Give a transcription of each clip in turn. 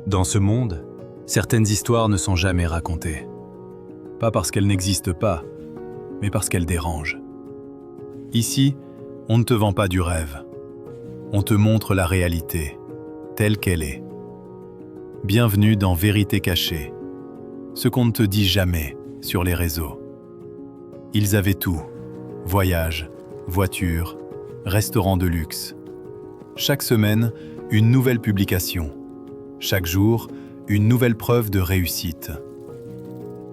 Dans ce monde, certaines histoires ne sont jamais racontées. Pas parce qu'elles n'existent pas, mais parce qu'elles dérangent. Ici, on ne te vend pas du rêve. On te montre la réalité, telle qu'elle est. Bienvenue dans Vérité cachée, ce qu'on ne te dit jamais sur les réseaux. Ils avaient tout, voyages, voitures, restaurants de luxe. Chaque semaine, une nouvelle publication. Chaque jour, une nouvelle preuve de réussite.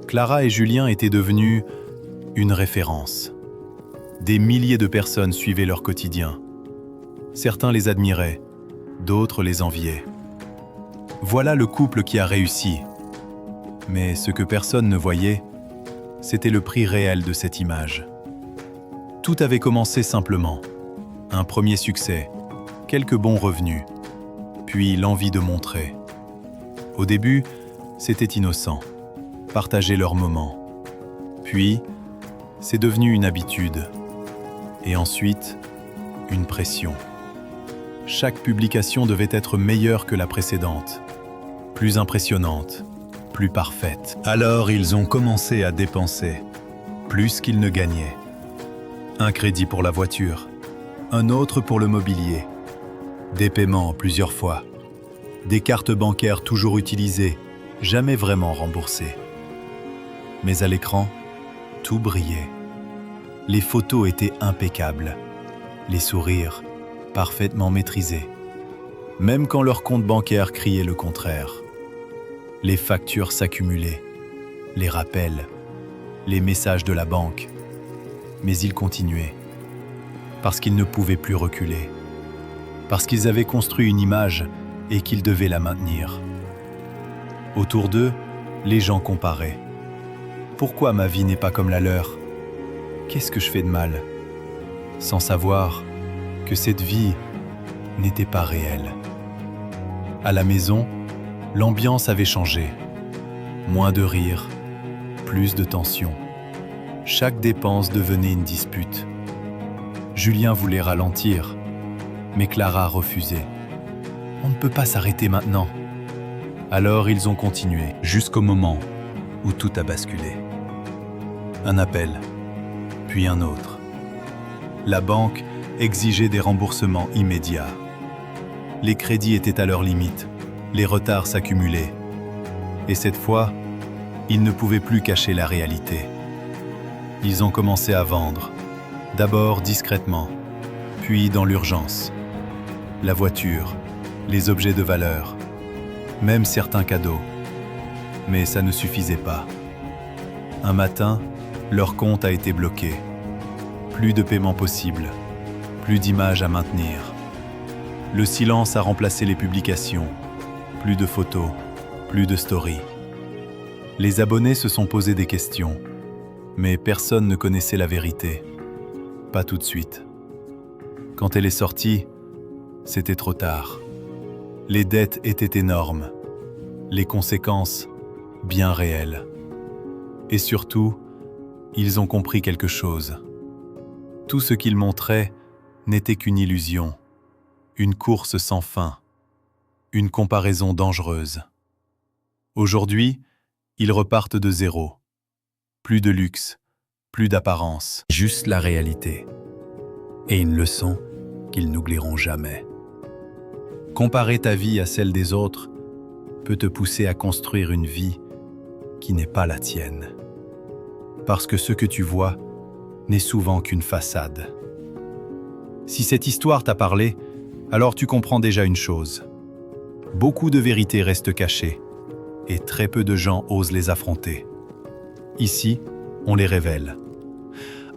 Clara et Julien étaient devenus une référence. Des milliers de personnes suivaient leur quotidien. Certains les admiraient, d'autres les enviaient. Voilà le couple qui a réussi. Mais ce que personne ne voyait, c'était le prix réel de cette image. Tout avait commencé simplement. Un premier succès, quelques bons revenus, puis l'envie de montrer. Au début, c'était innocent, partager leurs moments. Puis, c'est devenu une habitude. Et ensuite, une pression. Chaque publication devait être meilleure que la précédente, plus impressionnante, plus parfaite. Alors ils ont commencé à dépenser, plus qu'ils ne gagnaient. Un crédit pour la voiture, un autre pour le mobilier, des paiements plusieurs fois, des cartes bancaires toujours utilisées, jamais vraiment remboursées. Mais à l'écran, tout brillait. Les photos étaient impeccables, les sourires parfaitement maîtrisés, même quand leur compte bancaire criait le contraire. Les factures s'accumulaient, les rappels, les messages de la banque. Mais ils continuaient, parce qu'ils ne pouvaient plus reculer, parce qu'ils avaient construit une image et qu'ils devaient la maintenir. Autour d'eux, les gens comparaient. Pourquoi ma vie n'est pas comme la leur ? Qu'est-ce que je fais de mal ? Sans savoir que cette vie n'était pas réelle. À la maison, l'ambiance avait changé. Moins de rire, plus de tension. Chaque dépense devenait une dispute. Julien voulait ralentir, mais Clara refusait. On ne peut pas s'arrêter maintenant. Alors ils ont continué, jusqu'au moment où tout a basculé. Un appel, puis un autre. La banque exigeait des remboursements immédiats. Les crédits étaient à leur limite, les retards s'accumulaient. Et cette fois, ils ne pouvaient plus cacher la réalité. Ils ont commencé à vendre, d'abord discrètement, puis dans l'urgence. La voiture, les objets de valeur, même certains cadeaux. Mais ça ne suffisait pas. Un matin, leur compte a été bloqué. Plus de paiement possible, plus d'images à maintenir. Le silence a remplacé les publications. Plus de photos, plus de stories. Les abonnés se sont posé des questions, mais personne ne connaissait la vérité. Pas tout de suite. Quand elle est sortie, c'était trop tard. Les dettes étaient énormes, les conséquences bien réelles. Et surtout, ils ont compris quelque chose. Tout ce qu'ils montraient n'était qu'une illusion, une course sans fin, une comparaison dangereuse. Aujourd'hui, ils repartent de zéro. Plus de luxe, plus d'apparence, juste la réalité. Et une leçon qu'ils n'oublieront jamais. Comparer ta vie à celle des autres peut te pousser à construire une vie qui n'est pas la tienne. Parce que ce que tu vois n'est souvent qu'une façade. Si cette histoire t'a parlé, alors tu comprends déjà une chose. Beaucoup de vérités restent cachées, et très peu de gens osent les affronter. Ici, on les révèle.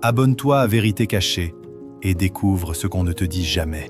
Abonne-toi à Vérité cachée et découvre ce qu'on ne te dit jamais.